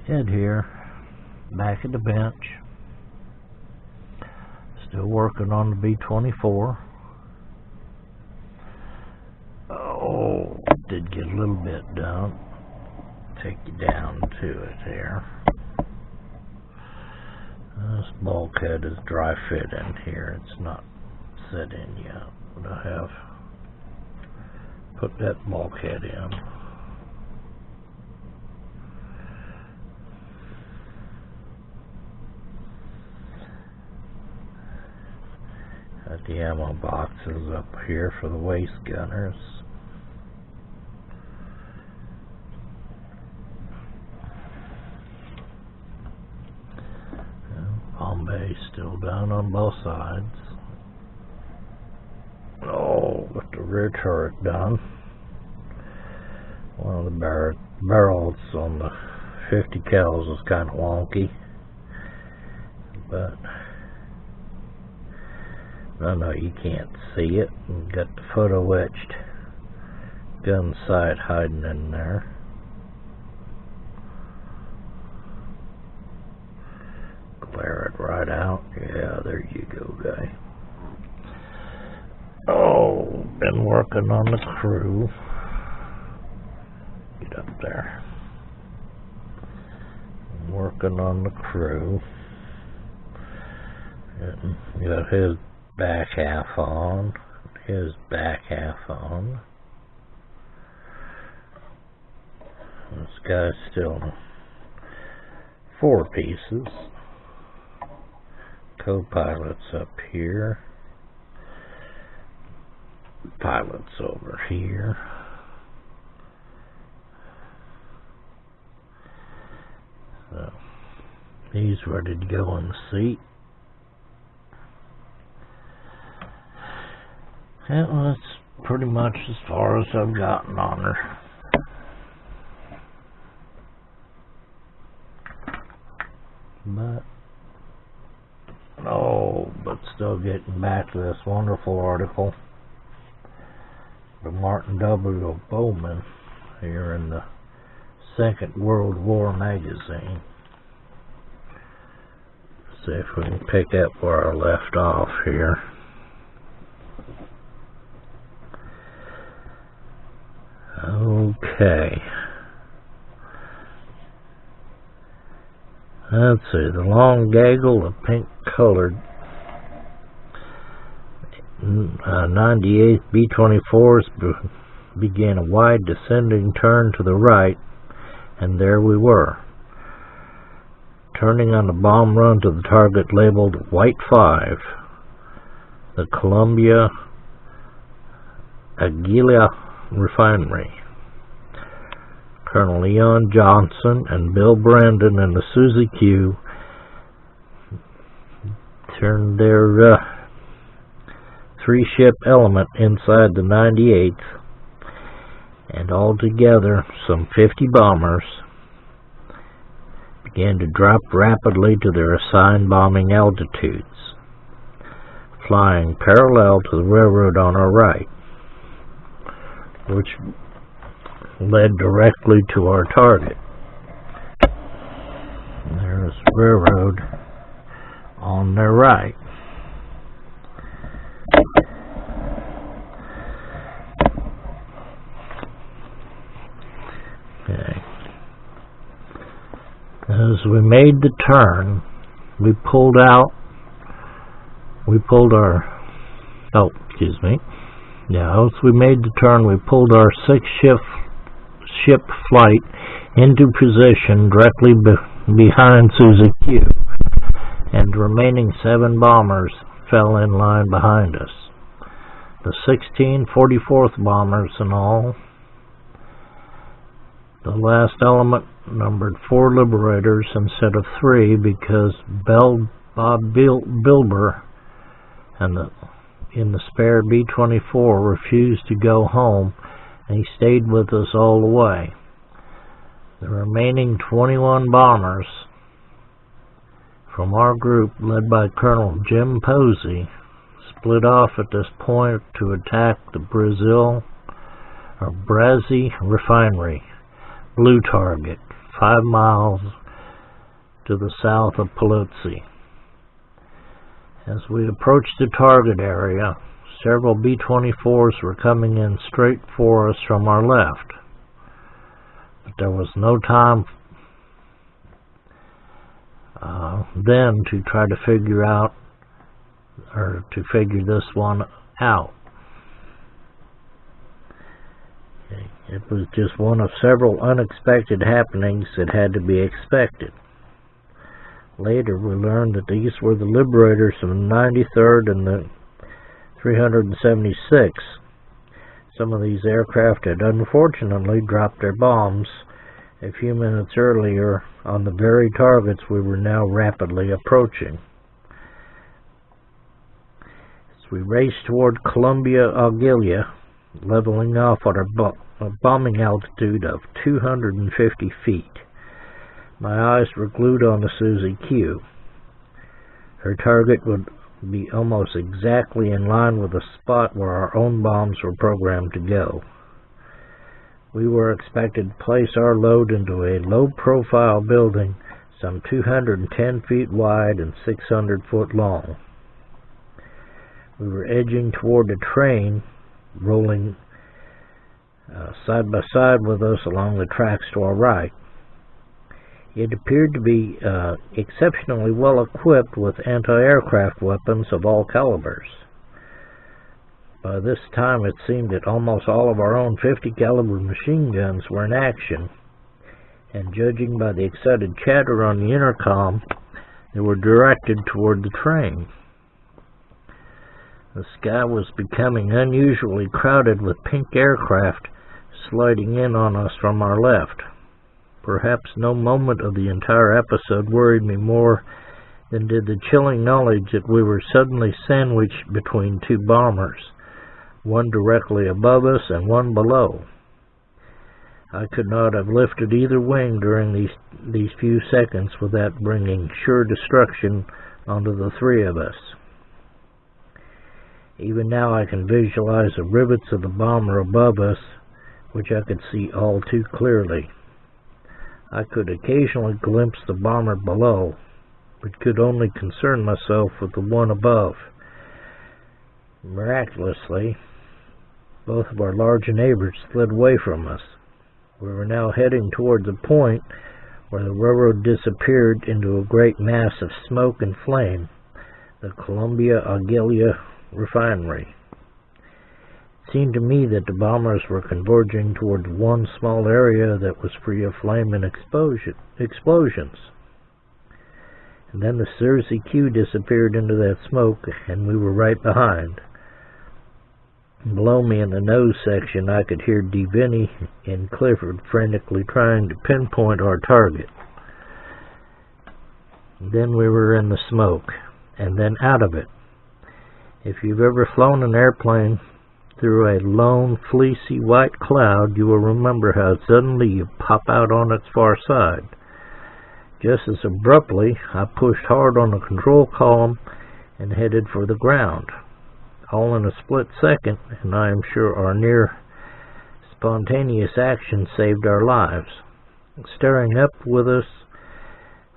Ed here, back at the bench, still working on the B-24. Oh, did get a little bit done. Take you down to it here. This bulkhead is dry fit in here. It's not set in yet, but I have put that bulkhead in. Got the ammo boxes up here for the waist gunners. Bombay still down on both sides. Oh, got the rear turret done. One of the barrels on the 50 cals was kind of wonky, but no, you can't see it. You got the photo etched gun sight hiding in there. Glare it right out. Yeah, there you go, guy. Oh, been working on the crew. Get up there. Working on the crew. And got his back half on. His back half on. This guy's still 4 pieces. Co-pilot's up here. Pilot's over here. So he's ready to go in the seat. And that's pretty much as far as I've gotten on her. But still getting back to this wonderful article by Martin W. Bowman here in the Second World War magazine. See if we can pick up where I left off here. Okay. Let's see, the long gaggle of pink-colored 98th B-24s began a wide descending turn to the right, and there we were, turning on the bomb run to the target labeled White 5, the Columbia Aguila refinery. Colonel Leon Johnson and Bill Brandon and the Susie Q turned their 3-ship element inside the 98th, and altogether some 50 bombers began to drop rapidly to their assigned bombing altitudes, flying parallel to the railroad on our right, which led directly to our target. And there's the railroad on their right. Okay. As we made the turn, we pulled our six-ship flight into position directly behind Susie Q, and the remaining 7 bombers fell in line behind us. The 16 44th bombers in all. The last element numbered 4 liberators instead of 3 because Bob Bilber in the spare B-24 refused to go home, and he stayed with us all the way. The remaining 21 bombers from our group, led by Colonel Jim Posey, split off at this point to attack the Brazzi refinery, blue target, 5 miles to the south of Polutsi. As we approached the target area, several B-24s were coming in straight for us from our left. But there was no time then to try to figure this one out. It was just one of several unexpected happenings that had to be expected. Later we learned that these were the liberators of the 93rd and the 376th. Some of these aircraft had unfortunately dropped their bombs a few minutes earlier on the very targets we were now rapidly approaching. As we raced toward Columbia, Augilia, leveling off at a bombing altitude of 250 feet, my eyes were glued on the Susie Q. Her target would be almost exactly in line with the spot where our own bombs were programmed to go. We were expected to place our load into a low-profile building some 210 feet wide and 600 foot long. We were edging toward the train, rolling side by side with us along the tracks to our right. It appeared to be exceptionally well equipped with anti-aircraft weapons of all calibers. By this time it seemed that almost all of our own 50 caliber machine guns were in action, and judging by the excited chatter on the intercom, they were directed toward the train. The sky was becoming unusually crowded with pink aircraft sliding in on us from our left. Perhaps no moment of the entire episode worried me more than did the chilling knowledge that we were suddenly sandwiched between two bombers, one directly above us and one below. I could not have lifted either wing during these few seconds without bringing sure destruction onto the three of us. Even now I can visualize the rivets of the bomber above us, which I could see all too clearly. I could occasionally glimpse the bomber below, but could only concern myself with the one above. Miraculously, both of our large neighbors slid away from us. We were now heading towards a point where the railroad disappeared into a great mass of smoke and flame, the Columbia Augilia refinery. It seemed to me that the bombers were converging toward one small area that was free of flame and explosions. And then the Susie Q disappeared into that smoke, and we were right behind. Below me in the nose section, I could hear DeVinny and Clifford frantically trying to pinpoint our target. Then we were in the smoke, and then out of it. If you've ever flown an airplane through a lone, fleecy white cloud, you will remember how suddenly you pop out on its far side. Just as abruptly, I pushed hard on the control column and headed for the ground. All in a split second, and I am sure our near spontaneous action saved our lives. Staring up with us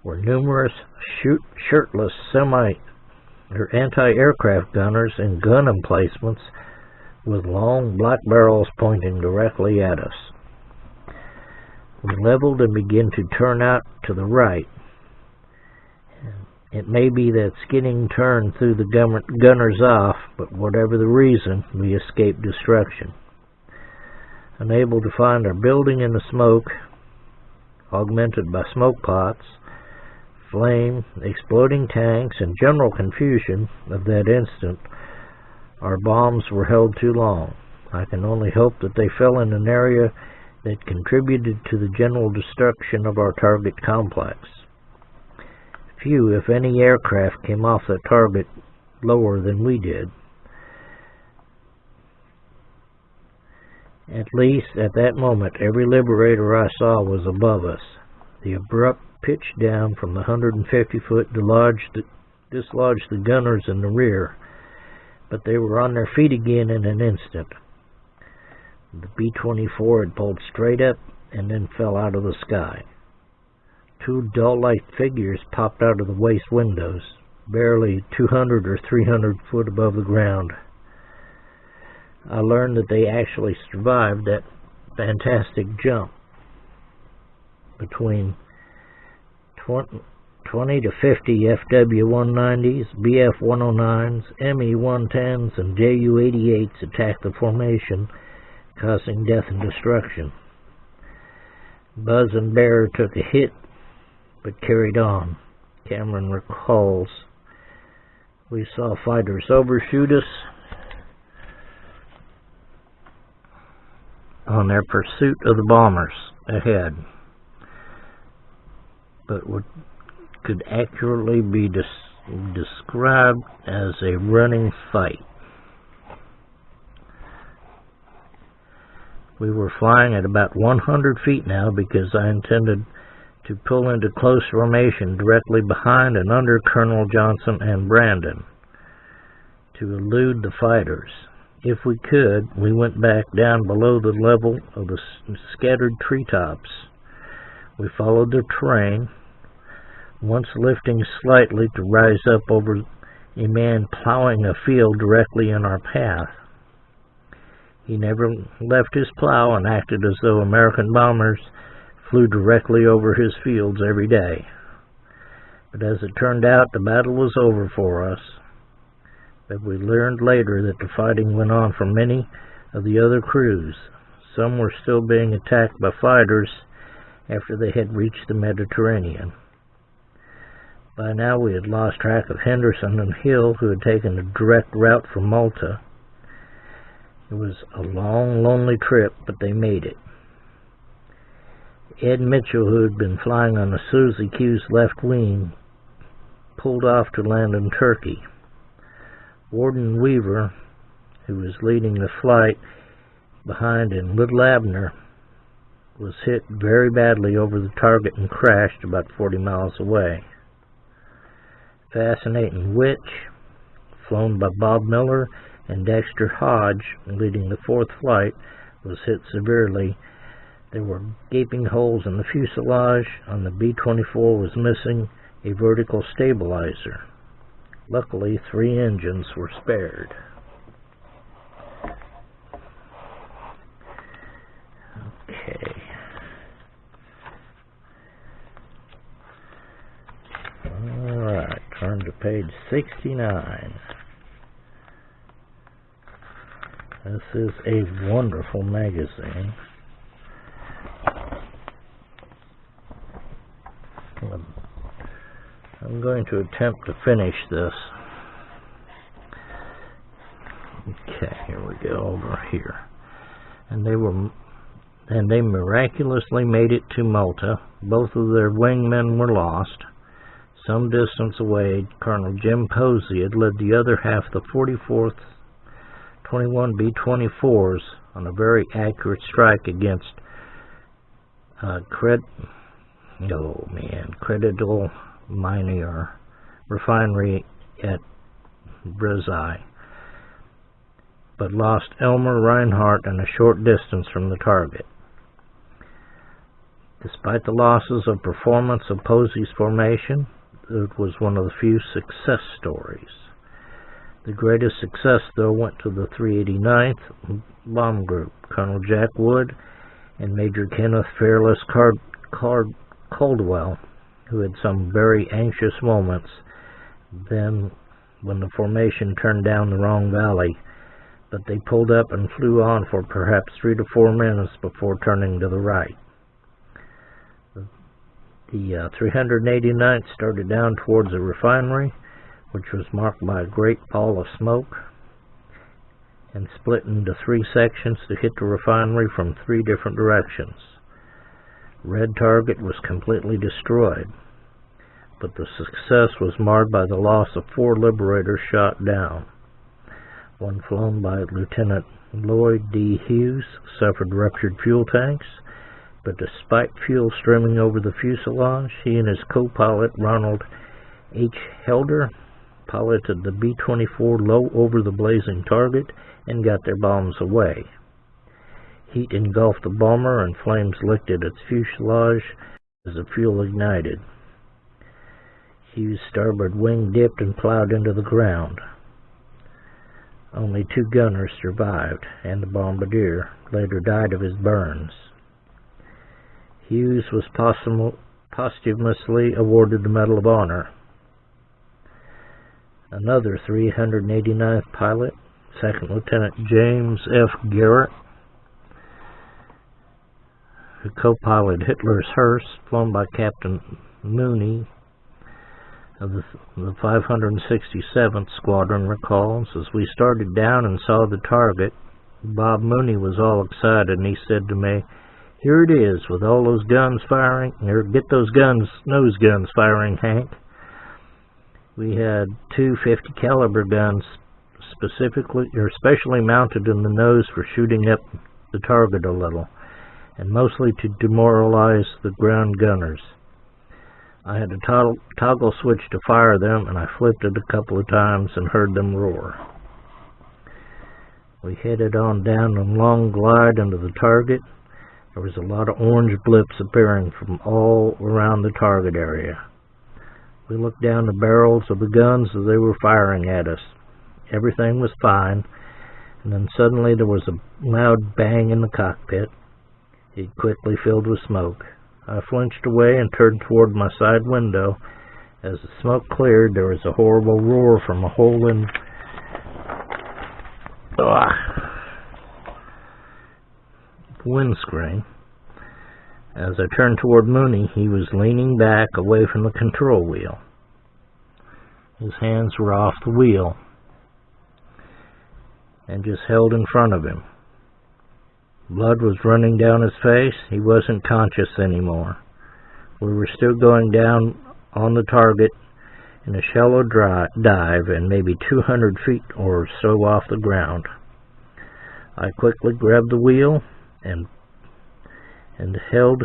were numerous shirtless anti-aircraft gunners in gun emplacements with long black barrels pointing directly at us. We leveled and began to turn out to the right. It may be that skidding turn threw the gunners off, but whatever the reason, we escaped destruction. Unable to find our building in the smoke, augmented by smoke pots, flame, exploding tanks, and general confusion of that instant, our bombs were held too long. I can only hope that they fell in an area that contributed to the general destruction of our target complex. Few, if any, aircraft came off that target lower than we did. At least, at that moment, every Liberator I saw was above us. The abrupt pitch down from the 150-foot dislodged the gunners in the rear, but they were on their feet again in an instant. The B-24 had pulled straight up and then fell out of the sky. Two doll-like figures popped out of the waist windows, barely 200 or 300 foot above the ground. I learned that they actually survived that fantastic jump between 20 to 50 FW-190s, BF-109s, ME-110s, and JU-88s attacked the formation, causing death and destruction. Buzz and Bear took a hit, but carried on. Cameron recalls, "We saw fighters overshoot us on their pursuit of the bombers ahead, but what could accurately be described as a running fight. We were flying at about 100 feet now because I intended to pull into close formation directly behind and under Colonel Johnson and Brandon to elude the fighters. If we could, we went back down below the level of the scattered treetops. We followed the terrain, once lifting slightly to rise up over a man plowing a field directly in our path. He never left his plow and acted as though American bombers flew directly over his fields every day. But as it turned out, the battle was over for us. But we learned later that the fighting went on for many of the other crews. Some were still being attacked by fighters after they had reached the Mediterranean. By now we had lost track of Henderson and Hill, who had taken a direct route from Malta. It was a long, lonely trip, but they made it. Ed Mitchell, who had been flying on the Susie Q's left wing, pulled off to land in Turkey. Warden Weaver, who was leading the flight behind in Little Abner, was hit very badly over the target and crashed about 40 miles away. Fascinating Witch, flown by Bob Miller and Dexter Hodge, leading the fourth flight, was hit severely. There were gaping holes in the fuselage. On the B-24 was missing a vertical stabilizer. Luckily, 3 engines were spared. Okay. Alright, turn to page 69. This is a wonderful magazine. I'm going to attempt to finish this. Okay, here we go, over here. And they miraculously made it to Malta. Both of their wingmen were lost. Some distance away, Colonel Jim Posey had led the other half of the 44th 21 B-24s on a very accurate strike against Credital Mining Refinery at Brizai, but lost Elmer Reinhardt and a short distance from the target. Despite the losses of performance of Posey's formation, it was one of the few success stories. The greatest success, though, went to the 389th Bomb Group, Colonel Jack Wood and Major Kenneth Fearless Caldwell, who had some very anxious moments then when the formation turned down the wrong valley, but they pulled up and flew on for perhaps 3 to 4 minutes before turning to the right. The 389th started down towards the refinery, which was marked by a great pall of smoke, and split into 3 sections to hit the refinery from 3 different directions. Red Target was completely destroyed, but the success was marred by the loss of 4 liberators shot down. One, flown by Lieutenant Lloyd D. Hughes, suffered ruptured fuel tanks, but despite fuel streaming over the fuselage, he and his co-pilot Ronald H. Helder piloted the B-24 low over the blazing target and got their bombs away. Heat engulfed the bomber and flames licked at its fuselage as as the fuel ignited. Hugh's starboard wing dipped and plowed into the ground. Only 2 gunners survived, and the bombardier later died of his burns. Hughes was posthumously awarded the Medal of Honor. Another 389th pilot, Second Lieutenant James F. Garrett, who co-piloted Hitler's Hearse, flown by Captain Mooney of the 567th Squadron, recalls, as we started down and saw the target, Bob Mooney was all excited, and he said to me, "Here it is, with all those guns firing, or get those nose guns firing, Hank." We had 2 50 caliber guns specially mounted in the nose for shooting up the target a little, and mostly to demoralize the ground gunners. I had a toggle switch to fire them, and I flipped it a couple of times and heard them roar. We headed on down a long glide into the target. There was a lot of orange blips appearing from all around the target area. We looked down the barrels of the guns as they were firing at us. Everything was fine, and then suddenly there was a loud bang in the cockpit. It quickly filled with smoke. I flinched away and turned toward my side window. As the smoke cleared, there was a horrible roar from a hole in the windscreen. As I turned toward Mooney, he was leaning back away from the control wheel. His hands were off the wheel and just held in front of him. Blood was running down his face. He wasn't conscious anymore. We were still going down on the target in a shallow dive and maybe 200 feet or so off the ground. I quickly grabbed the wheel and held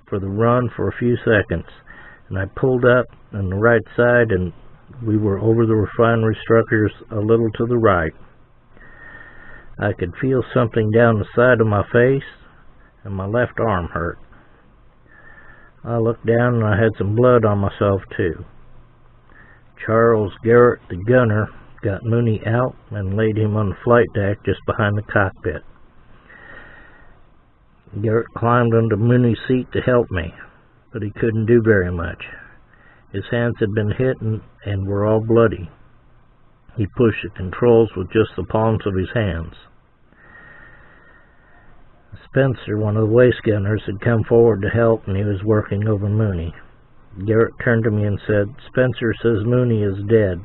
for the run for a few seconds, and I pulled up on the right side, and we were over the refinery structures a little to the right. I could feel something down the side of my face, and my left arm hurt. I looked down, and I had some blood on myself, too. Charles Garrett, the gunner, got Mooney out and laid him on the flight deck just behind the cockpit. Garrett climbed onto Mooney's seat to help me, but he couldn't do very much. His hands had been hit and were all bloody. He pushed the controls with just the palms of his hands. Spencer, one of the waist gunners, had come forward to help, and he was working over Mooney. Garrett turned to me and said, "Spencer says Mooney is dead."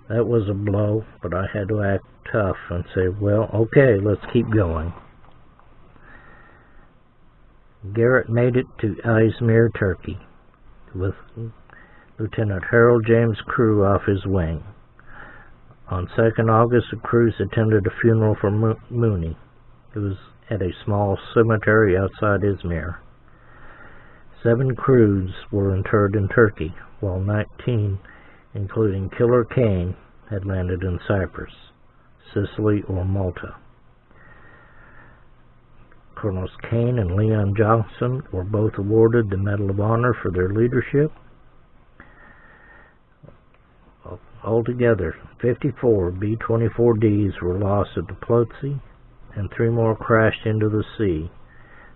That was a blow, but I had to act tough and say, "Well, okay, let's keep going." Garrett made it to Izmir, Turkey, with Lieutenant Harold James Crew off his wing. On 2nd August, the crews attended a funeral for Mooney. It was at a small cemetery outside Izmir. 7 crews were interred in Turkey, while 19, including Killer Kane, had landed in Cyprus, Sicily, or Malta. Colonels Kane and Leon Johnson were both awarded the Medal of Honor for their leadership. Altogether, 54 B-24Ds were lost at the Plotzi, and 3 more crashed into the sea.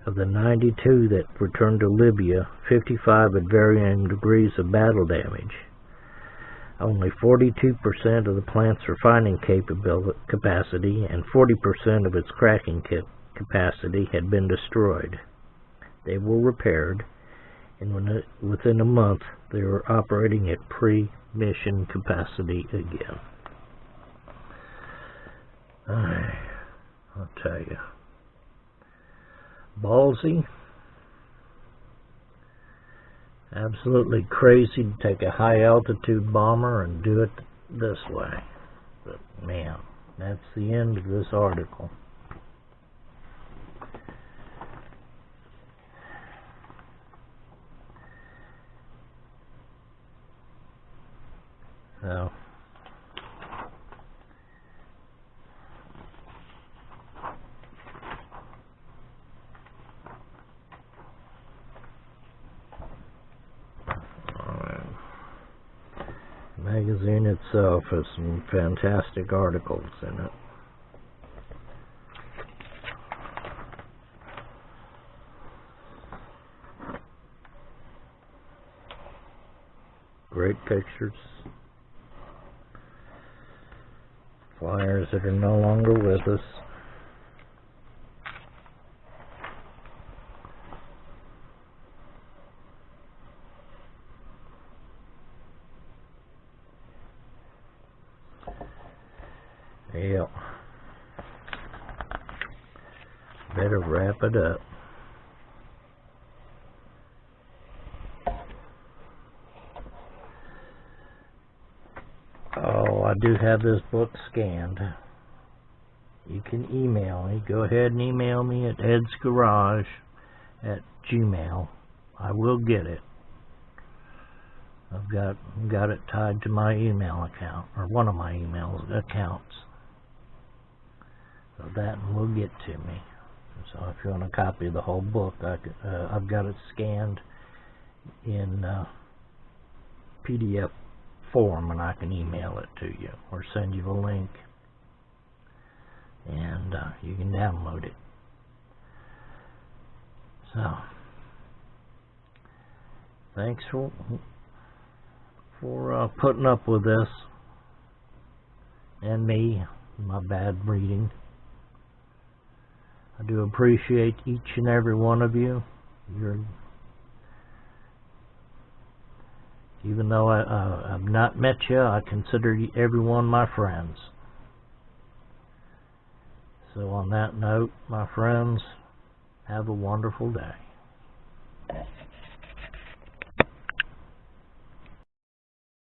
Of the 92 that returned to Libya, 55 had varying degrees of battle damage. Only 42% of the plant's refining capacity and 40% of its cracking capacity had been destroyed. They were repaired, and within a month they were operating at pre-mission capacity again. I'll tell you. Ballsy. Absolutely crazy to take a high altitude bomber and do it this way. But man, that's the end of this article. So, magazine itself has some fantastic articles in it. Great pictures. Flyers that are no longer with us. Yep. Better wrap it up. Oh, I do have this book scanned. You can email me. Go ahead and email me at edsgarage@gmail. I will get it. I've got it tied to my email account, or one of my email accounts. So that will get to me. So if you want a copy of the whole book, I've got it scanned in PDF form, and I can email it to you or send you the link, and you can download it. So thanks for putting up with this and me, my bad reading. I do appreciate each and every one of you. Even though I've not met you, I consider everyone my friends. So on that note, my friends, have a wonderful day.